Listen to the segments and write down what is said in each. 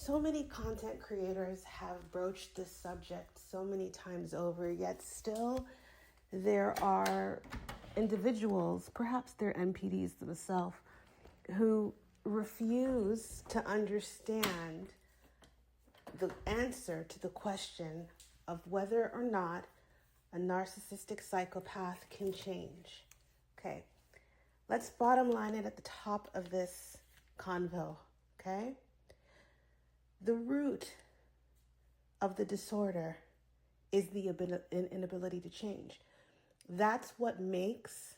So many content creators have broached this subject so many times over, yet still there are individuals, perhaps they're NPDs themselves, who refuse to understand the answer to the question of whether or not a narcissistic psychopath can change. Okay, let's bottom line it at the top of this convo, okay? The root of the disorder is the inability to change. That's what makes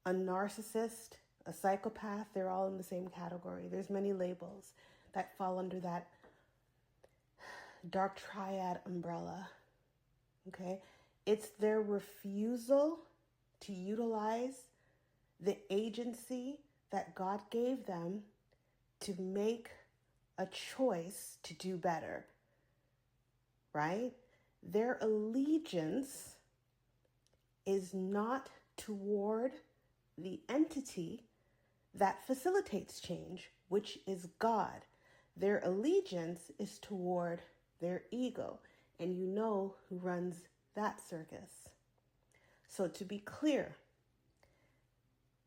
a narcissist, a psychopath, they're all in the same category. There's many labels that fall under that dark triad umbrella, okay? It's their refusal to utilize the agency that God gave them to make a choice to do better, right? Their allegiance is not toward the entity that facilitates change, which is God. Their allegiance is toward their ego, and you know who runs that circus. So to be clear,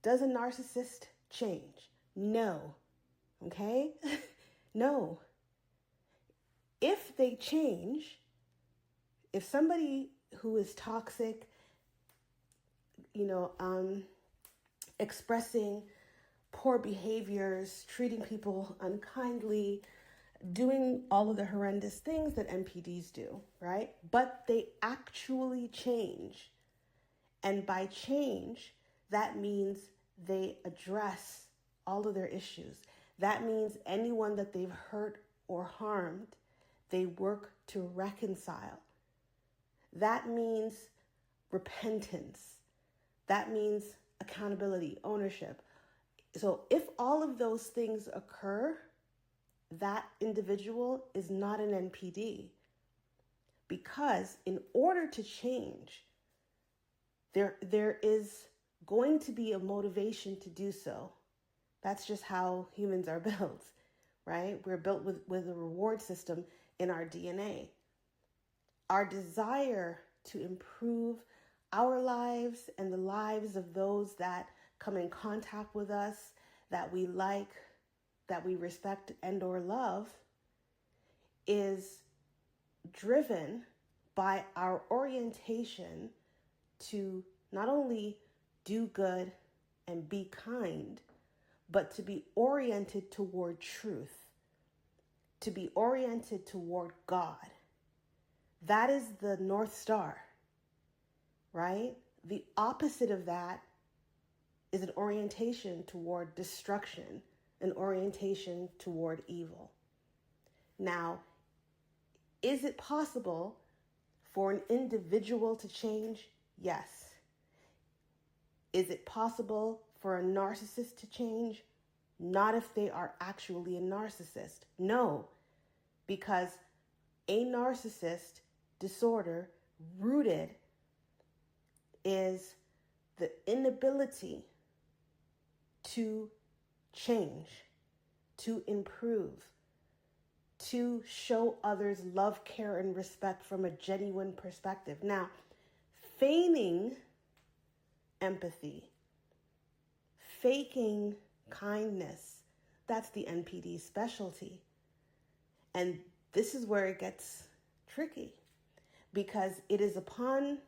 does a narcissist change? No. Okay? No. If they change, if somebody who is toxic, expressing poor behaviors, treating people unkindly, doing all of the horrendous things that NPDs do, right? But they actually change. And by change, that means they address all of their issues. That means anyone that they've hurt or harmed, they work to reconcile. That means repentance. That means accountability, ownership. So if all of those things occur, that individual is not an NPD. Because in order to change, there is going to be a motivation to do so. That's just how humans are built, right? We're built with a reward system in our DNA. Our desire to improve our lives and the lives of those that come in contact with us, that we like, that we respect and or love, is driven by our orientation to not only do good and be kind, but to be oriented toward truth, to be oriented toward God. That is the North Star, right? The opposite of that is an orientation toward destruction, an orientation toward evil. Now, is it possible for an individual to change? Yes. Is it possible for a narcissist to change? Not if they are actually a narcissist. No, because a narcissist disorder rooted is the inability to change, to improve, to show others love, care, and respect from a genuine perspective. Now, feigning empathy, faking kindness, that's the NPD specialty. And this is where it gets tricky, because it is upon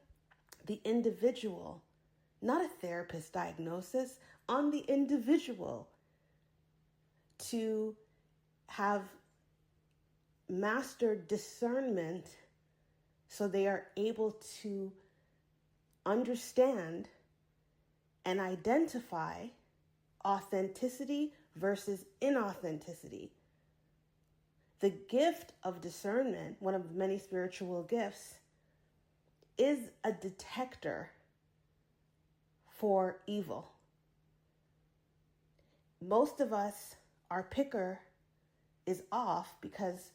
the individual, not a therapist diagnosis, on the individual to have mastered discernment so they are able to understand and identify authenticity versus inauthenticity. The gift of discernment, one of the many spiritual gifts, is a detector for evil. Most of us, our picker is off because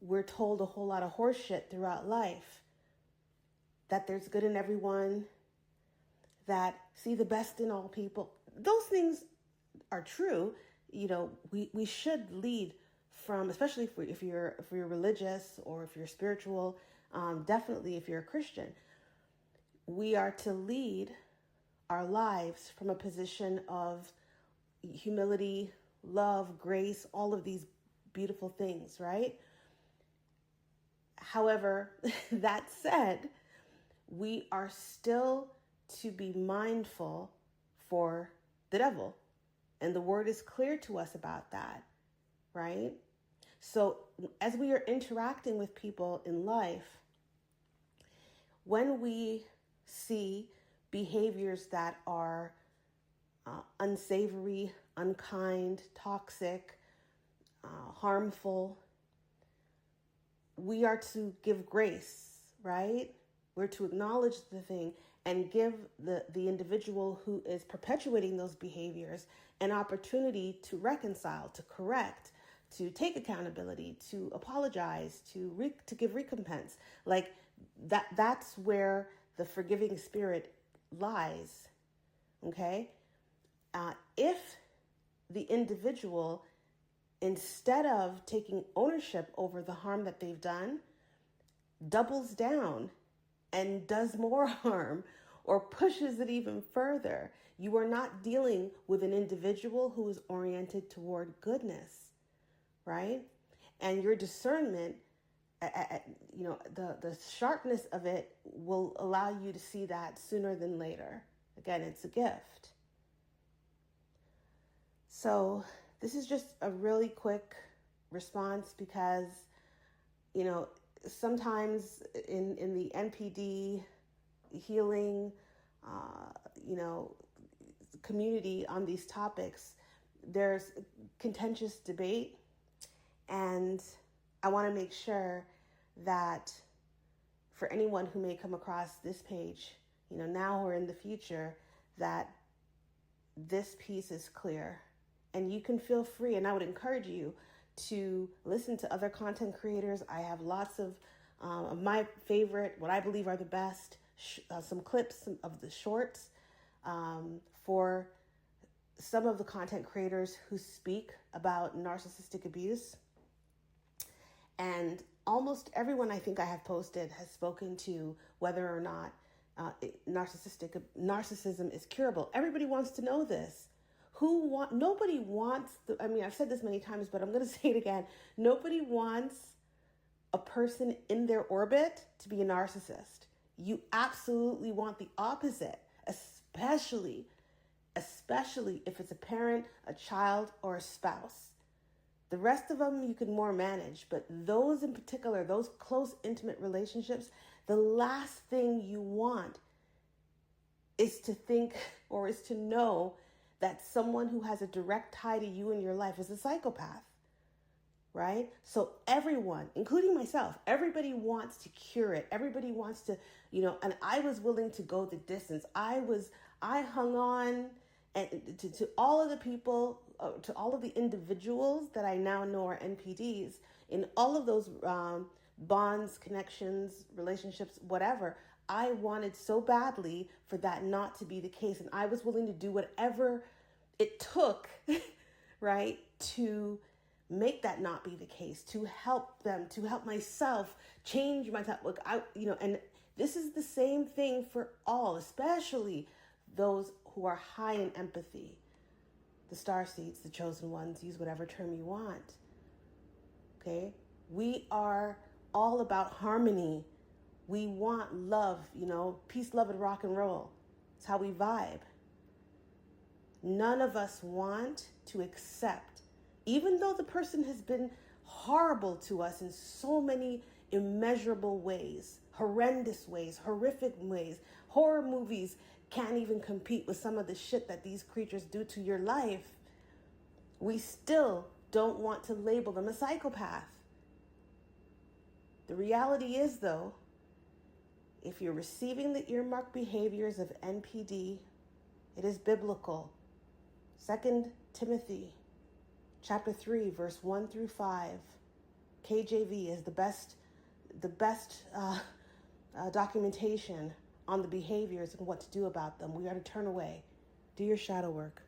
we're told a whole lot of horse shit throughout life. That there's good in everyone, that see the best in all people. Those things are true. We should lead from, especially if you're religious or if you're spiritual, definitely if you're a Christian, we are to lead our lives from a position of humility, love, grace, all of these beautiful things, right? However, that said, we are still to be mindful for the devil. And the word is clear to us about that, right? So as we are interacting with people in life, when we see behaviors that are unsavory, unkind, toxic, harmful, we are to give grace, right? We're to acknowledge the thing and give the individual who is perpetuating those behaviors an opportunity to reconcile, to correct, to take accountability, to apologize, to give recompense. Like that's where the forgiving spirit lies, okay? If the individual, instead of taking ownership over the harm that they've done, doubles down and does more harm or pushes it even further, you are not dealing with an individual who is oriented toward goodness, right? And your discernment, the sharpness of it will allow you to see that sooner than later. Again, it's a gift. So this is just a really quick response because, sometimes in the NPD healing, community on these topics, there's contentious debate. And I want to make sure that for anyone who may come across this page, now or in the future, that this piece is clear. And you can feel free, and I would encourage you to listen to other content creators. I have lots of my favorite, what I believe are the best, some clips of the shorts for some of the content creators who speak about narcissistic abuse. And almost everyone I think I have posted has spoken to whether or not narcissism is curable. Everybody wants to know this. Nobody wants, I've said this many times, but I'm going to say it again. Nobody wants a person in their orbit to be a narcissist. You absolutely want the opposite, especially if it's a parent, a child, or a spouse. The rest of them you can more manage, but those in particular, those close, intimate relationships, the last thing you want is to think or is to know that someone who has a direct tie to you in your life is a psychopath, right? So everyone, including myself, everybody wants to cure it. Everybody wants to, and I was willing to go the distance. I hung on and to all of the people, to all of the individuals that I now know are NPDs in all of those bonds, connections, relationships, whatever. I wanted so badly for that not to be the case. And I was willing to do whatever it took, right, to make that not be the case, to help them, to help myself change myself. Look, and this is the same thing for all, especially those who are high in empathy. The starseeds, the chosen ones, use whatever term you want. Okay? We are all about harmony. We want love, peace, love, and rock and roll. It's how we vibe. None of us want to accept, even though the person has been horrible to us in so many immeasurable ways, horrendous ways, horrific ways. Horror movies can't even compete with some of the shit that these creatures do to your life. We still don't want to label them a psychopath. The reality is, though, if you're receiving the earmarked behaviors of NPD, it is biblical. 2 Timothy chapter 3, verse 1 through 5. KJV is the best documentation on the behaviors and what to do about them. We are to turn away. Do your shadow work.